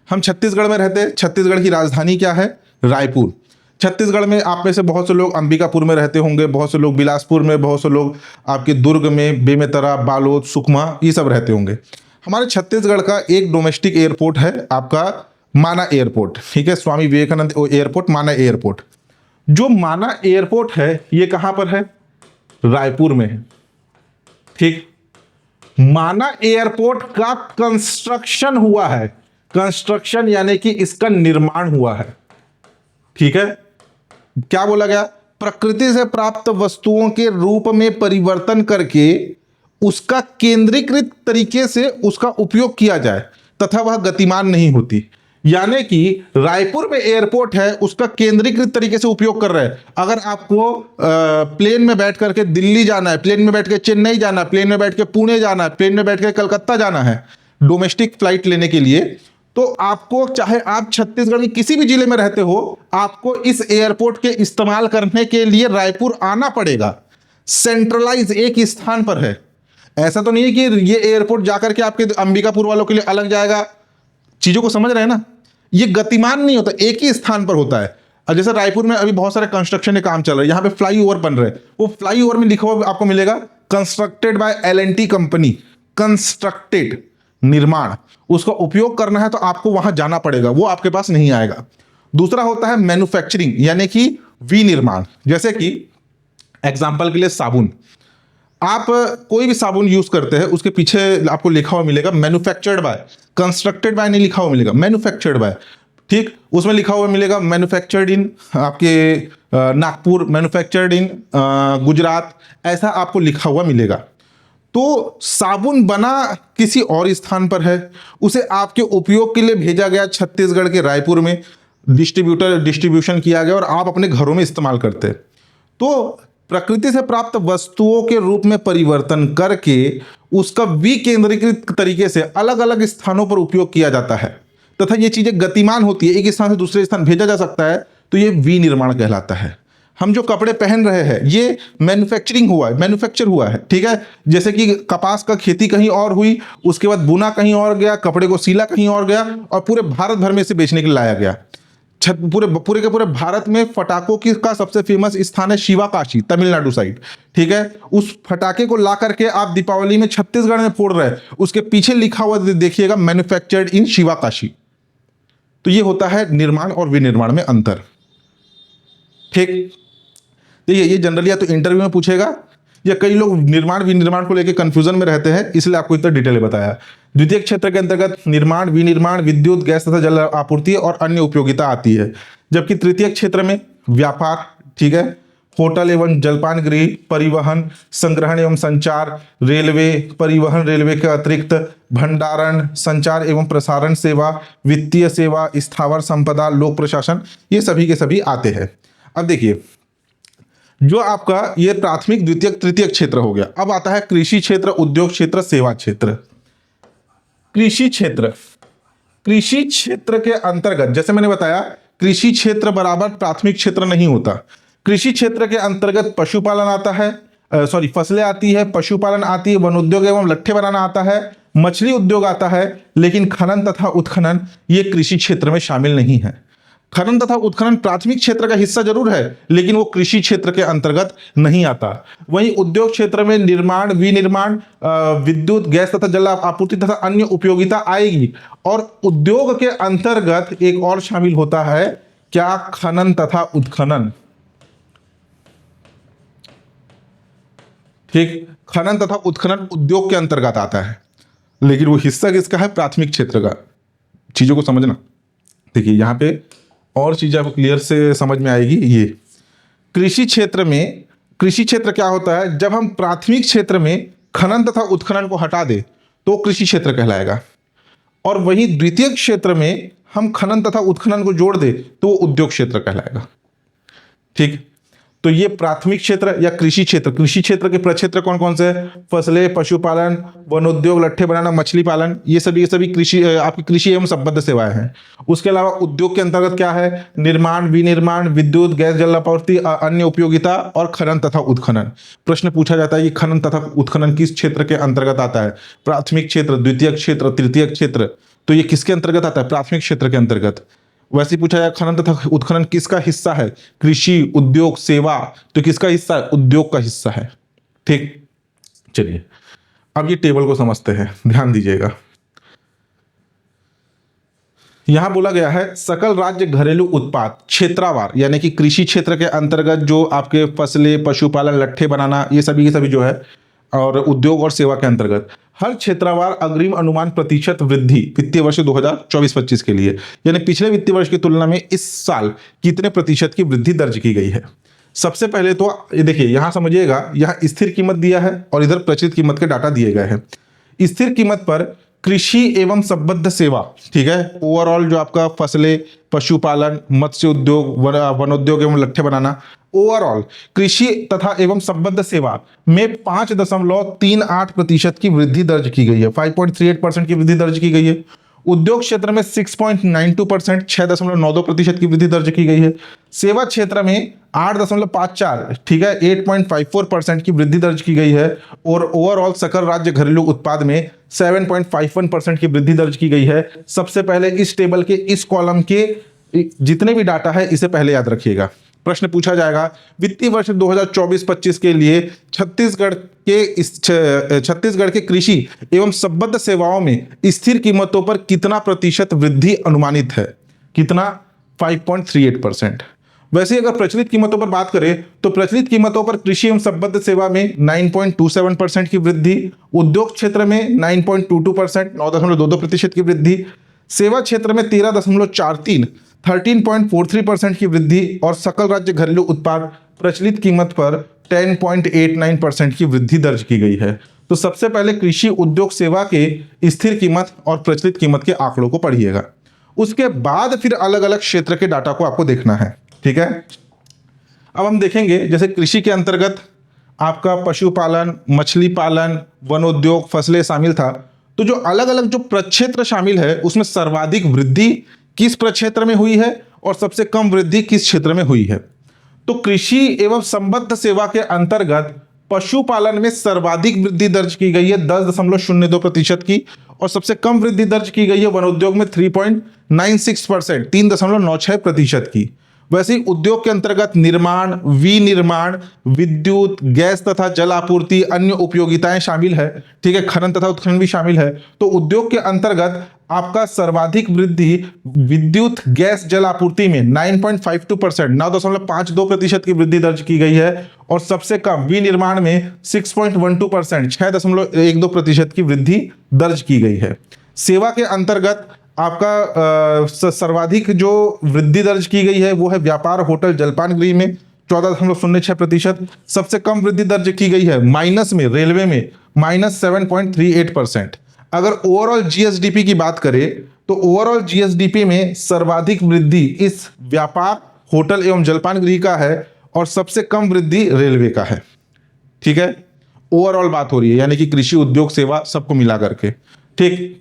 हम छत्तीसगढ़ में रहते हैं। छत्तीसगढ़ की राजधानी क्या है? रायपुर। छत्तीसगढ़ में आप में से बहुत से लोग अंबिकापुर में रहते होंगे, बहुत से लोग बिलासपुर में, बहुत से लोग आपके दुर्ग में, बेमेतरा, बालोद, सुकमा, ये सब रहते होंगे। हमारे छत्तीसगढ़ का एक डोमेस्टिक एयरपोर्ट है आपका माना एयरपोर्ट। ठीक है, स्वामी विवेकानंद एयरपोर्ट, माना एयरपोर्ट। जो माना एयरपोर्ट है ये कहां पर है? रायपुर में है। ठीक, माना एयरपोर्ट का कंस्ट्रक्शन हुआ है। कंस्ट्रक्शन यानी कि इसका निर्माण हुआ है। ठीक है, क्या बोला गया? प्रकृति से प्राप्त वस्तुओं के रूप में परिवर्तन करके उसका केंद्रीकृत तरीके से उसका उपयोग किया जाए तथा वह गतिमान नहीं होती। यानी कि रायपुर में एयरपोर्ट है, उसका केंद्रीकृत तरीके से उपयोग कर रहे हैं। अगर आपको प्लेन में बैठ करके दिल्ली जाना है, प्लेन में बैठ के चेन्नई जाना है, प्लेन में बैठ के पुणे जाना है, प्लेन में बैठ के कलकत्ता जाना है, डोमेस्टिक फ्लाइट लेने के लिए, तो आपको, चाहे आप छत्तीसगढ़ के किसी भी जिले में रहते हो, आपको इस एयरपोर्ट के इस्तेमाल करने के लिए रायपुर आना पड़ेगा। सेंट्रलाइज एक ही स्थान पर है। ऐसा तो नहीं है कि ये एयरपोर्ट जाकर के आपके अंबिकापुर वालों के लिए अलग जाएगा। चीजों को समझ रहे हैं ना, ये गतिमान नहीं होता, एक ही स्थान पर होता है। अब जैसे रायपुर में अभी बहुत सारे कंस्ट्रक्शन के काम चल रहे हैं, यहाँ पे फ्लाईओवर बन रहे हैं, वो फ्लाईओवर में लिखा हुआ आपको मिलेगा constructed by L&T company, constructed, निर्माण। उसका उपयोग करना है तो आपको वहां जाना पड़ेगा, वो आपके पास नहीं आएगा। दूसरा होता है मैन्युफैक्चरिंग, यानी कि विनिर्माण। जैसे कि एग्जाम्पल के लिए साबुन, आप कोई भी साबुन यूज करते हैं, उसके पीछे आपको लिखा हुआ मिलेगा मैन्युफैक्चर्ड बाय, कंस्ट्रक्टेड बाय नहीं लिखा हुआ मिलेगा, मैन्युफैक्चर्ड बाय। ठीक, उसमें लिखा हुआ मिलेगा मैन्युफैक्चर्ड इन आपके नागपुर, मैन्युफैक्चर्ड इन गुजरात, ऐसा आपको लिखा हुआ मिलेगा। तो साबुन बना किसी और स्थान पर है, उसे आपके उपयोग के लिए भेजा गया छत्तीसगढ़ के रायपुर में, डिस्ट्रीब्यूशन किया गया और आप अपने घरों में इस्तेमाल करते हैं। तो प्रकृति से प्राप्त वस्तुओं के रूप में परिवर्तन करके उसका विकेंद्रीकृत तरीके से अलग अलग स्थानों पर उपयोग किया जाता है तथा ये चीजें गतिमान होती है, एक स्थान से दूसरे स्थान भेजा जा सकता है, तो ये विनिर्माण कहलाता है। हम जो कपड़े पहन रहे हैं ये मैन्युफैक्चरिंग हुआ है, मैन्युफैक्चर हुआ है, ठीक है। जैसे कि कपास का खेती कहीं और हुई, उसके बाद बुना कहीं और गया, कपड़े को सिला कहीं और गया और पूरे भारत भर में इसे बेचने के लिए लाया गया। पूरे के पूरे भारत में फटाकों की का सबसे फेमस स्थान है शिवाकाशी, तमिलनाडु साइड, ठीक है। उस फटाके को ला करके आप दीपावली में छत्तीसगढ़ में फोड़ रहे हैं, उसके पीछे लिखा हुआ देखिएगा मैन्युफैक्चर्ड इन शिवाकाशी। तो ये होता है निर्माण और विनिर्माण में अंतर। ठीक, देखिए ये जनरली या तो इंटरव्यू में पूछेगा या कई लोग निर्माण विनिर्माण को लेकर कंफ्यूजन में रहते हैं, इसलिए आपको इतना डिटेल में बताया। द्वितीय क्षेत्र के अंतर्गत निर्माण, विनिर्माण, विद्युत, गैस तथा जल आपूर्ति और अन्य उपयोगिता आती है। जबकि तृतीय क्षेत्र में व्यापार, ठीक है, होटल एवं जलपान गृह, परिवहन, संग्रहण एवं संचार, रेलवे, परिवहन, रेलवे के अतिरिक्त भंडारण, संचार एवं प्रसारण सेवा, वित्तीय सेवा, स्थावर संपदा, लोक प्रशासन, ये सभी के सभी आते हैं। अब देखिए, जो आपका ये प्राथमिक, द्वितीयक, तृतीयक क्षेत्र हो गया। अब आता है कृषि क्षेत्र, उद्योग क्षेत्र, सेवा क्षेत्र। कृषि क्षेत्र, कृषि क्षेत्र के अंतर्गत जैसे मैंने बताया, कृषि क्षेत्र बराबर प्राथमिक क्षेत्र नहीं होता। कृषि क्षेत्र के अंतर्गत पशुपालन आता है, फसलें आती है, पशुपालन आती है, वन उद्योग एवं लट्ठे बनाना आता है, मछली उद्योग आता है, लेकिन खनन तथा उत्खनन ये कृषि क्षेत्र में शामिल नहीं है। खनन तथा उत्खनन प्राथमिक क्षेत्र का हिस्सा जरूर है, लेकिन वो कृषि क्षेत्र के अंतर्गत नहीं आता। वहीं उद्योग क्षेत्र में निर्माण, विनिर्माण, विद्युत, गैस तथा जल आपूर्ति तथा अन्य उपयोगिता आएगी। और उद्योग के अंतर्गत एक और शामिल होता है, क्या? खनन तथा उत्खनन। ठीक, खनन तथा उत्खनन उद्योग के अंतर्गत आता है, लेकिन वो हिस्सा किसका है? प्राथमिक क्षेत्र का। चीजों को समझना। देखिए यहां पे और चीजें आपको क्लियर से समझ में आएगी। ये कृषि क्षेत्र में, कृषि क्षेत्र क्या होता है? जब हम प्राथमिक क्षेत्र में खनन तथा उत्खनन को हटा दे तो कृषि क्षेत्र कहलाएगा, और वहीं द्वितीय क्षेत्र में हम खनन तथा उत्खनन को जोड़ दे तो वो उद्योग क्षेत्र कहलाएगा। ठीक, तो ये प्राथमिक क्षेत्र या कृषि क्षेत्र। कृषि क्षेत्र के प्रक्षेत्र कौन कौन से हैं? फसलें, पशुपालन, वन उद्योग, लट्ठे बनाना, मछली पालन, ये सभी कृषि, आपकी कृषि एवं संबद्ध सेवाएं हैं। उसके अलावा उद्योग के अंतर्गत क्या है? निर्माण, विनिर्माण, विद्युत, गैस जल आपूर्ति, अन्य उपयोगिता और खनन तथा उत्खनन। प्रश्न पूछा जाता है कि खनन तथा उत्खनन किस क्षेत्र के अंतर्गत आता है? प्राथमिक क्षेत्र, द्वितीय क्षेत्र, तृतीय क्षेत्र। तो ये किसके अंतर्गत आता है? प्राथमिक क्षेत्र के अंतर्गत। वैसे पूछा जाए खनन तथा उत्खनन किसका हिस्सा है? कृषि, उद्योग, सेवा, तो किसका हिस्सा है? उद्योग का हिस्सा है। ठीक, चलिए अब ये टेबल को समझते हैं, ध्यान दीजिएगा। यहां बोला गया है सकल राज्य घरेलू उत्पाद क्षेत्रावार, यानी कि कृषि क्षेत्र के अंतर्गत जो आपके फसलें, पशुपालन, लट्ठे बनाना, ये सभी के सभी जो है, और उद्योग और सेवा के अंतर्गत हर क्षेत्रवार अग्रिम अनुमान प्रतिशत वृद्धि वित्तीय वर्ष 2024-25 के लिए, यानी पिछले वित्तीय वर्ष की तुलना में इस साल कितने प्रतिशत की वृद्धि दर्ज की गई है। सबसे पहले तो ये देखिए, यहां समझिएगा, यहां स्थिर कीमत दिया है और इधर प्रचलित कीमत के डाटा दिए गए हैं। स्थिर कीमत पर कृषि एवं संबद्ध सेवा, ठीक है, ओवरऑल जो आपका फसलें, पशुपालन, मत्स्य उद्योग, वन उद्योग एवं लट्ठे बनाना, ओवरऑल कृषि तथा एवं संबद्ध सेवा में 5.38% की वृद्धि दर्ज की गई है। 5.38% की वृद्धि दर्ज की गई है। उद्योग क्षेत्र में 6.92%, 6.92% की वृद्धि दर्ज की गई है। सेवा क्षेत्र में 8.54, ठीक है, 8.54% की वृद्धि दर्ज की गई है। और ओवरऑल सकल राज्य घरेलू उत्पाद में 7.51% की वृद्धि दर्ज की गई है। सबसे पहले इस टेबल के इस कॉलम के जितने भी डाटा है इसे पहले याद रखिएगा। प्रश्न पूछा जाएगा वित्तीय वर्ष 2024-25 के लिए छत्तीसगढ़ के कृषि एवं संबद्ध सेवाओं में स्थिर कीमतों पर कितना प्रतिशत वृद्धि अनुमानित है? कितना? 5.38%। वैसे अगर प्रचलित कीमतों पर बात करें तो प्रचलित कीमतों पर कृषि एवं संबद्ध सेवा में 9.27% की वृद्धि, उद्योग क्षेत्र में 9.22%, 9.22% की वृद्धि, सेवा क्षेत्र में 13.43, 13.43% की वृद्धि और सकल राज्य घरेलू उत्पाद प्रचलित कीमत पर 10.89% की वृद्धि दर्ज की गई है। तो सबसे पहले कृषि उद्योग सेवा के स्थिर कीमत और प्रचलित कीमत के आंकड़ों को पढ़िएगा, उसके बाद फिर अलग अलग क्षेत्र के डाटा को आपको देखना है, ठीक है। अब हम देखेंगे जैसे कृषि के अंतर्गत आपका पशुपालन, मछली पालन, वनोद्योग, फसलें शामिल था। तो जो अलग अलग जो प्रक्षेत्र शामिल है उसमें सर्वाधिक वृद्धि किस प्रक्षेत्र में हुई है और सबसे कम वृद्धि किस क्षेत्र में हुई है? तो कृषि एवं संबद्ध सेवा के अंतर्गत पशुपालन में सर्वाधिक वृद्धि दर्ज की गई है 10.02% की, और सबसे कम वृद्धि दर्ज की गई है वनोद्योग में 3.96%, 3.96% की। वैसे ही उद्योग के अंतर्गत निर्माण, विनिर्माण, विद्युत, गैस तथा जल आपूर्ति, अन्य उपयोगिताएं शामिल है, ठीक है, खनन तथा उत्खनन भी शामिल है। तो उद्योग के अंतर्गत आपका सर्वाधिक वृद्धि विद्युत, गैस, जल आपूर्ति में 9.52%, 9.52% की वृद्धि दर्ज की गई है, और सबसे कम विनिर्माण में 6.12%, 6.12% की वृद्धि दर्ज की गई है। सेवा के अंतर्गत आपका सर्वाधिक जो वृद्धि दर्ज की गई है वो है व्यापार, होटल, जलपान गृह में 14.06%। सबसे कम वृद्धि दर्ज की गई है माइनस में रेलवे में -7.38%। अगर ओवरऑल जीएसडीपी की बात करें तो ओवरऑल जीएसडीपी में सर्वाधिक वृद्धि इस व्यापार, होटल एवं जलपान गृह का है, और सबसे कम वृद्धि रेलवे का है, ठीक है। ओवरऑल बात हो रही है यानी कि कृषि, उद्योग, सेवा सबको मिला करके, ठीक।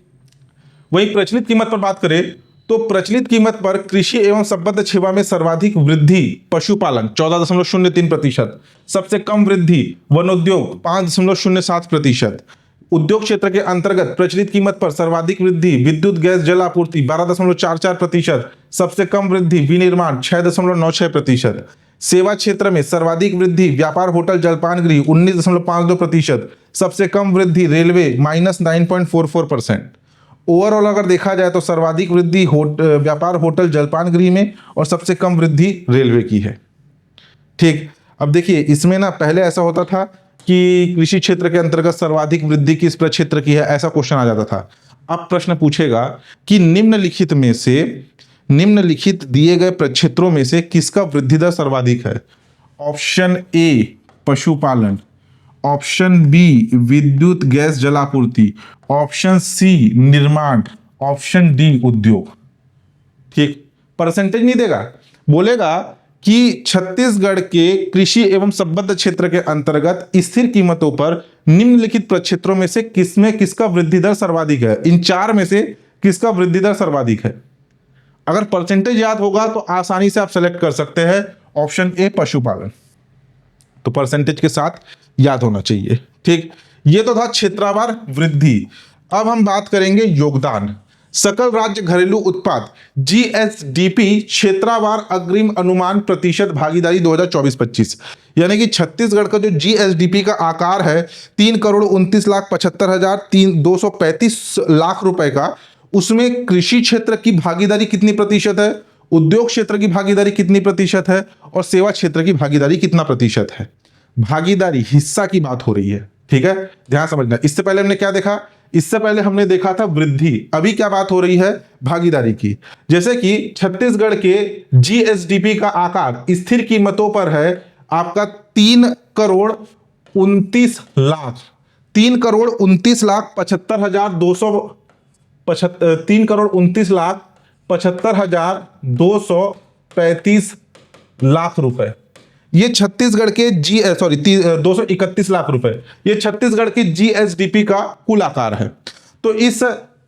वही प्रचलित कीमत पर बात करें तो प्रचलित कीमत पर कृषि एवं संबद्ध सेवा में सर्वाधिक वृद्धि पशुपालन 14.03%, सबसे कम वृद्धि वनोद्योग 5.07%। उद्योग क्षेत्र के अंतर्गत प्रचलित कीमत पर सर्वाधिक वृद्धि विद्युत, गैस, जल आपूर्ति 12.44%, सबसे कम वृद्धि विनिर्माण 6.96%। सेवा क्षेत्र में सर्वाधिक वृद्धि व्यापार, होटल, जलपान गृह 19.52%, सबसे कम वृद्धि रेलवे -9.44%। ओवरऑल अगर देखा जाए तो सर्वाधिक वृद्धि व्यापार, होटल, जलपान गृह में, और सबसे कम वृद्धि रेलवे की है, ठीक। अब देखिए इसमें ना पहले ऐसा होता था कि कृषि क्षेत्र के अंतर्गत सर्वाधिक वृद्धि किस प्रक्षेत्र की है, ऐसा क्वेश्चन आ जाता था। अब प्रश्न पूछेगा कि निम्नलिखित दिए गए प्रक्षेत्रों में से किसका वृद्धि दर सर्वाधिक है? ऑप्शन ए पशुपालन, ऑप्शन बी विद्युत, गैस, जल आपूर्ति, ऑप्शन सी निर्माण, ऑप्शन डी उद्योग, ठीक। परसेंटेज नहीं देगा, बोलेगा कि छत्तीसगढ़ के कृषि एवं संबद्ध क्षेत्र के अंतर्गत स्थिर कीमतों पर निम्नलिखित प्रक्षेत्रों में से किसमें किसका वृद्धि दर सर्वाधिक है? इन चार में से किसका वृद्धि दर सर्वाधिक है? अगर परसेंटेज याद होगा तो आसानी से आप सेलेक्ट कर सकते हैं ऑप्शन ए पशुपालन, तो परसेंटेज के साथ याद होना चाहिए, ठीक। ये तो था क्षेत्रवार वृद्धि। अब हम बात करेंगे योगदान। सकल राज्य घरेलू उत्पाद जीएसडीपी क्षेत्रवार अग्रिम अनुमान प्रतिशत भागीदारी 2024-25, यानी कि छत्तीसगढ़ का जो जीएसडीपी का आकार है 3,29,75,235 रुपए का, उसमें कृषि क्षेत्र की भागीदारी कितनी प्रतिशत है, उद्योग क्षेत्र की भागीदारी कितनी प्रतिशत है, और सेवा क्षेत्र की भागीदारी कितना प्रतिशत है? भागीदारी हिस्सा की बात हो रही है, ठीक है, ध्यान समझना। इससे पहले हमने क्या देखा? इससे पहले हमने देखा था वृद्धि, अभी क्या बात हो रही है? भागीदारी की। जैसे कि छत्तीसगढ़ के जीएसडीपी का आकार स्थिर कीमतों पर है आपका 3,29,75,235 लाख रुपए। ये छत्तीसगढ़ के 231 लाख रुपए, ये छत्तीसगढ़ के जीएसडीपी का कुल आकार है। तो इस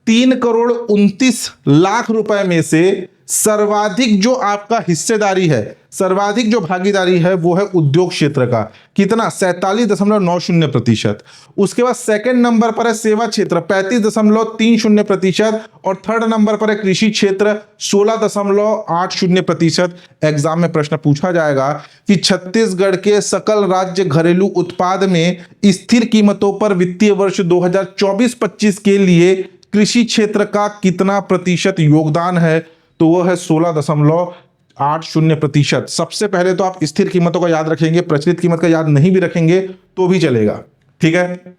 3,29,00,000 रुपए में से सर्वाधिक जो आपका हिस्सेदारी है, सर्वाधिक जो भागीदारी है वो है उद्योग क्षेत्र का। कितना? 47.90%। उसके बाद सेकंड नंबर पर है सेवा क्षेत्र 35.30%, और थर्ड नंबर पर है कृषि क्षेत्र 16.80%। एग्जाम में प्रश्न पूछा जाएगा कि छत्तीसगढ़ के सकल राज्य घरेलू उत्पाद में स्थिर कीमतों पर वित्तीय वर्ष 2024-25 के लिए कृषि क्षेत्र का कितना प्रतिशत योगदान है, तो वो है 16.80%। सबसे पहले तो आप स्थिर कीमतों का याद रखेंगे, प्रचलित कीमत का याद नहीं भी रखेंगे तो भी चलेगा, ठीक है।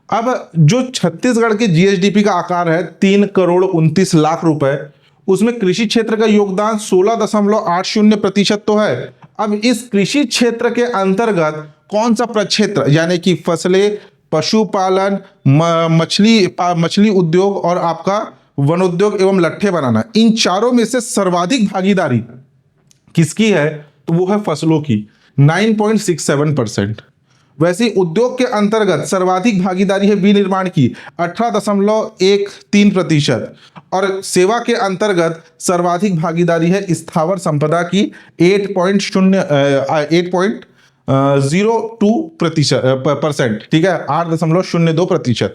अब जो छत्तीसगढ़ के जीएसडीपी का आकार है 3,29,00,000 रुपए, उसमें कृषि क्षेत्र का योगदान 16.80% तो है। अब इस कृषि क्षेत्र के अंतर्गत कौन सा प्रक्षेत्र, यानी कि फसलें, पशुपालन, मछली उद्योग और आपका वन उद्योग एवं लट्ठे बनाना, इन चारों में से सर्वाधिक भागीदारी किसकी है, तो वो है फसलों की 9.67%। वैसे उद्योग के अंतर्गत सर्वाधिक भागीदारी है विनिर्माण की 18.13%, और सेवा के अंतर्गत सर्वाधिक भागीदारी है स्थावर संपदा की 8.02%, ठीक है, 8.02%।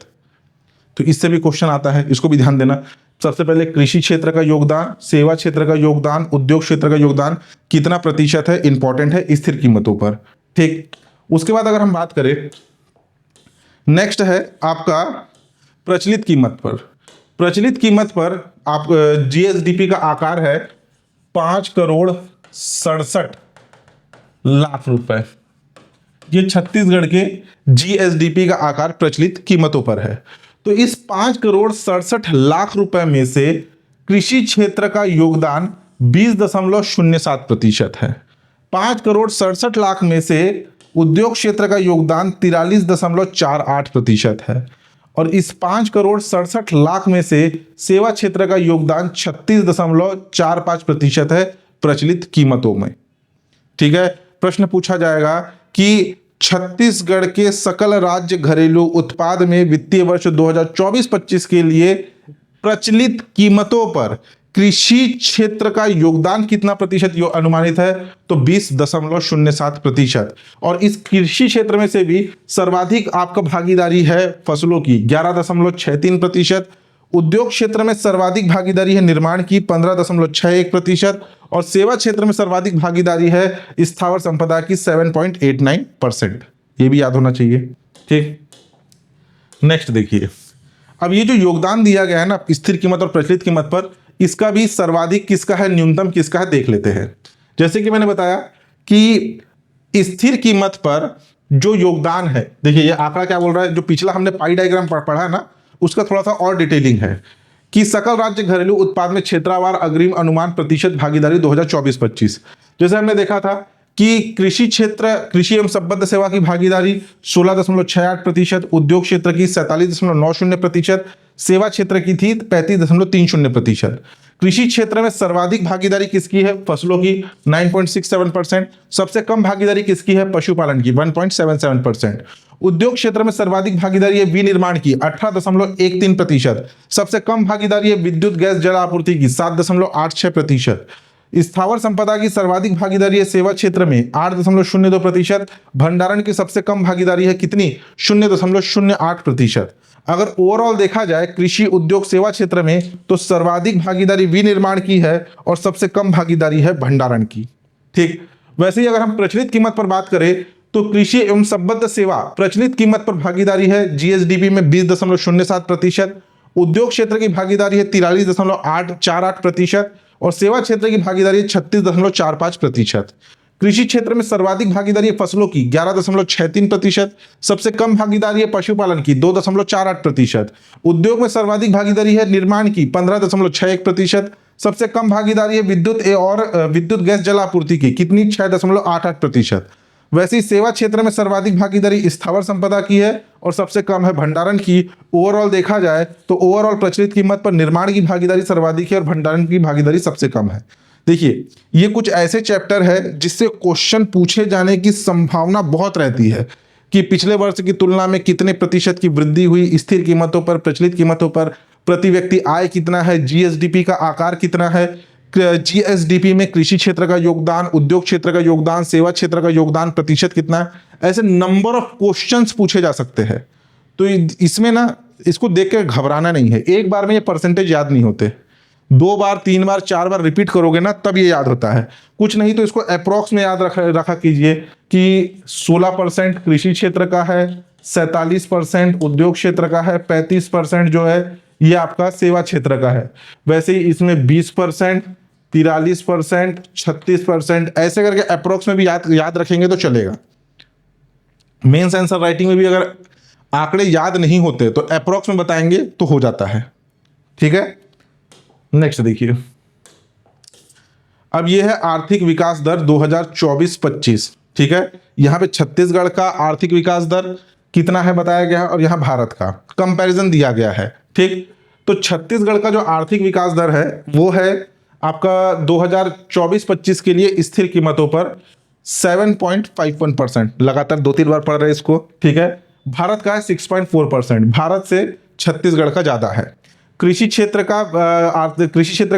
तो इससे भी क्वेश्चन आता है, इसको भी ध्यान देना। सबसे पहले कृषि क्षेत्र का योगदान, सेवा क्षेत्र का योगदान, उद्योग क्षेत्र का योगदान कितना प्रतिशत है, इंपॉर्टेंट है स्थिर कीमतों पर, ठीक। उसके बाद अगर हम बात करें, नेक्स्ट है आपका प्रचलित कीमत पर। प्रचलित कीमत पर आप जीएसडीपी का आकार है 5,67,00,000 रुपए। ये छत्तीसगढ़ के जीएसडीपी का आकार प्रचलित कीमतों पर है। तो इस 5,67,00,000 रुपए में से कृषि क्षेत्र का योगदान 20.07% है। 5,67,00,000 में से उद्योग क्षेत्र का योगदान 43.48% है, और इस 5,67,00,000 में से सेवा क्षेत्र का योगदान 36.45% है प्रचलित कीमतों में, ठीक है। प्रश्न पूछा जाएगा कि छत्तीसगढ़ के सकल राज्य घरेलू उत्पाद में वित्तीय वर्ष 2024-25 के लिए प्रचलित कीमतों पर कृषि क्षेत्र का योगदान कितना प्रतिशत अनुमानित है, तो 20.07%। और इस कृषि क्षेत्र में से भी सर्वाधिक आपका भागीदारी है फसलों की 11.63%, उद्योग क्षेत्र में सर्वाधिक भागीदारी है निर्माण की 15.61%, और सेवा क्षेत्र में सर्वाधिक भागीदारी है स्थावर संपदा की 7.89%। ये भी याद होना चाहिए, ठीक। नेक्स्ट देखिए, अब ये जो योगदान दिया गया है ना स्थिर कीमत और प्रचलित कीमत पर, इसका भी सर्वाधिक किसका है, न्यूनतम किसका है, देख लेते हैं। जैसे कि मैंने बताया कि स्थिर कीमत पर जो योगदान है, देखिए ये आंकड़ा क्या बोल रहा है, जो पिछला हमने पाई डायग्राम पढ़ा है ना, उसका थोड़ा सा और डिटेलिंग है कि सकल राज्य घरेलू उत्पाद में क्षेत्रवार अग्रिम अनुमान प्रतिशत भागीदारी 2024-25। जैसे हमने देखा था कि कृषि क्षेत्र, कृषि एवं संबद्ध सेवा की भागीदारी 16.68%, उद्योग क्षेत्र की 47.90%, सेवा क्षेत्र की थी 35.30%। कृषि क्षेत्र में सर्वाधिक भागीदारी किसकी है, फसलों की 9.67%। सबसे कम भागीदारी किसकी है, पशुपालन की 1.77%। उद्योग क्षेत्र में सर्वाधिक भागीदारी है विनिर्माण की 18.13%। सबसे कम भागीदारी है विद्युत गैस जल आपूर्ति की 7.86%। स्थावर संपदा की सर्वाधिक भागीदारी है सेवा क्षेत्र में 8.02%। भंडारण की सबसे कम भागीदारी है कितनी, 0.08%। अगर ओवरऑल देखा जाए कृषि उद्योग सेवा क्षेत्र में, तो सर्वाधिक भागीदारी विनिर्माण की है और सबसे कम भागीदारी है भंडारण की, ठीक। वैसे ही अगर हम प्रचलित कीमत पर बात करें, तो कृषि एवं संबद्ध सेवा प्रचलित कीमत पर भागीदारी है जीएसडीपी में 20.07%, उद्योग क्षेत्र की भागीदारी है 43.48%, और सेवा क्षेत्र की भागीदारी 36.45%। कृषि क्षेत्र में सर्वाधिक भागीदारी है फसलों की 11.63%, सबसे कम भागीदारी है पशुपालन की 2.48%, उद्योग में सर्वाधिक भागीदारी है निर्माण की 15.61%, सबसे कम भागीदारी है विद्युत गैस जल आपूर्ति की कितनी, 6.88%। वैसे ही सेवा क्षेत्र में सर्वाधिक भागीदारी स्थावर संपदा की है और सबसे कम है भंडारण की। ओवरऑल देखा जाए तो ओवरऑल प्रचलित कीमत पर निर्माण की भागीदारी सर्वाधिक है और भंडारण की भागीदारी सबसे कम है। देखिए ये कुछ ऐसे चैप्टर है जिससे क्वेश्चन पूछे जाने की संभावना बहुत रहती है कि पिछले वर्ष की तुलना में कितने प्रतिशत की वृद्धि हुई स्थिर कीमतों पर, प्रचलित कीमतों पर, प्रति व्यक्ति आय कितना है, जीएसडीपी का आकार कितना है, जीएसडीपी में कृषि क्षेत्र का योगदान, उद्योग क्षेत्र का योगदान, सेवा क्षेत्र का योगदान प्रतिशत कितना है। ऐसे नंबर ऑफ क्वेश्चंस पूछे जा सकते हैं। तो इसमें ना इसको देख के घबराना नहीं है। एक बार में ये परसेंटेज याद नहीं होते, 2 बार 3 बार 4 बार रिपीट करोगे ना तब ये याद होता है। कुछ नहीं तो इसको अप्रोक्स में याद रखा कीजिए कि 16% कृषि क्षेत्र का है, 47% उद्योग क्षेत्र का है, 35% जो है ये आपका सेवा क्षेत्र का है। वैसे ही इसमें 20%, 43%, 36% ऐसे करके अप्रोक्स में भी याद रखेंगे तो चलेगा। मेंस आंसर राइटिंग में भी अगर आंकड़े याद नहीं होते तो अप्रोक्स में बताएंगे तो हो जाता है। ठीक है, नेक्स्ट देखिए। अब ये है आर्थिक विकास दर 2024-25। ठीक है, यहां पे छत्तीसगढ़ का आर्थिक विकास दर कितना है बताया गया है और यहां भारत का कंपैरिजन दिया गया है। ठीक, तो छत्तीसगढ़ का जो आर्थिक विकास दर है वो है आपका 2024-25 के लिए स्थिर कीमतों पर 7.51%। लगातार 2-3 बार पढ़ रहे हैं इसको। ठीक है, भारत का है 6.4%। भारत से छत्तीसगढ़ का ज्यादा है। कृषि क्षेत्र का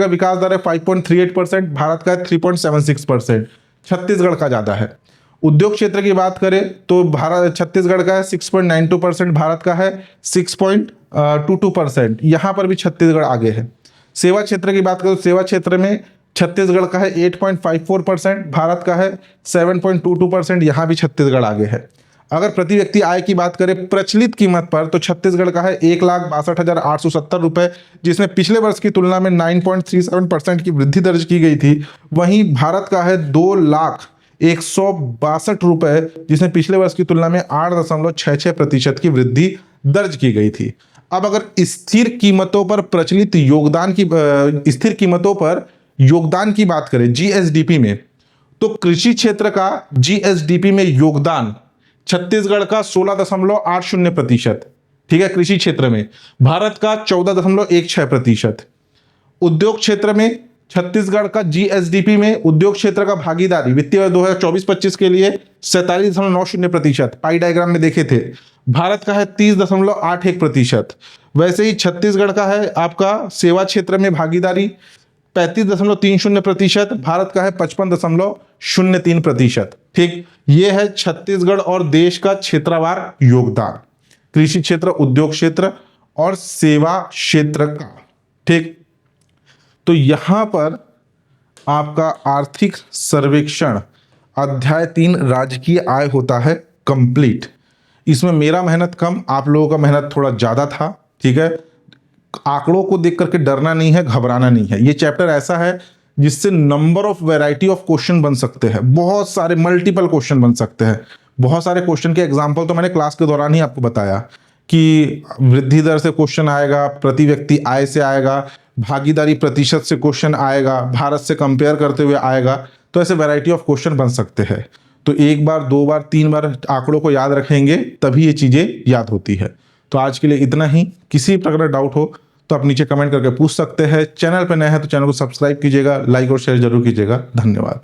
विकास दर है 5.38%। भारत का है 3.76%। छत्तीसगढ़ का ज्यादा है। उद्योग क्षेत्र की बात करें तो छत्तीसगढ़ का है 6.92%, भारत का है 6.22%। यहां पर भी छत्तीसगढ़ आगे है। सेवा क्षेत्र की बात करें तो सेवा क्षेत्र में छत्तीसगढ़ का है 8.54%, भारत का है 7.22%। यहां भी छत्तीसगढ़ आगे है। अगर प्रति व्यक्ति आय की बात करें प्रचलित कीमत पर तो छत्तीसगढ़ का है 1,62,870 रुपए, जिसमें पिछले वर्ष की तुलना में 9.37% की वृद्धि दर्ज की गई थी। वहीं भारत का है 2,01,62 रुपए, जिसमें पिछले वर्ष की तुलना में 8.66% की वृद्धि दर्ज की गई थी। अब अगर स्थिर कीमतों पर योगदान की बात करें जीएसडीपी में, तो कृषि क्षेत्र का जीएसडीपी में योगदान छत्तीसगढ़ का 16.80%। ठीक है, कृषि क्षेत्र में भारत का 14.16%। उद्योग क्षेत्र में छत्तीसगढ़ का जीएसडीपी में उद्योग क्षेत्र का भागीदारी वित्तीय वर्ष 2024-25 के लिए 47.90%। पाई डायग्राम में देखे थे। भारत का है 30.81%। वैसे ही छत्तीसगढ़ का है आपका सेवा क्षेत्र में भागीदारी 35.30%, भारत का है 55.03%। ठीक, ये है छत्तीसगढ़ और देश का क्षेत्रवार योगदान, कृषि क्षेत्र, उद्योग क्षेत्र और सेवा क्षेत्र का। ठीक, तो यहां पर आपका आर्थिक सर्वेक्षण अध्याय 3 राजकीय आय होता है कंप्लीट। इसमें मेरा मेहनत कम, आप लोगों का मेहनत थोड़ा ज्यादा था। ठीक है, आंकड़ों को देख करके डरना नहीं है, घबराना नहीं है। ये चैप्टर ऐसा है जिससे number of variety of question बन सकते हैं, बहुत सारे मल्टीपल क्वेश्चन बन सकते हैं। बहुत सारे क्वेश्चन के एग्जांपल तो मैंने क्लास के दौरान ही आपको बताया कि वृद्धि दर से क्वेश्चन आएगा, प्रति व्यक्ति आय से आएगा, भागीदारी प्रतिशत से क्वेश्चन आएगा, भारत से कंपेयर करते हुए आएगा। तो ऐसे वैरायटी ऑफ क्वेश्चन बन सकते हैं। तो 1 बार 2 बार 3 बार आंकड़ों को याद रखेंगे तभी ये चीजें याद होती है। तो आज के लिए इतना ही। किसी प्रकार का डाउट हो तो आप नीचे कमेंट करके पूछ सकते हैं। चैनल पर नए हैं तो चैनल को सब्सक्राइब कीजिएगा, लाइक और शेयर जरूर कीजिएगा। धन्यवाद।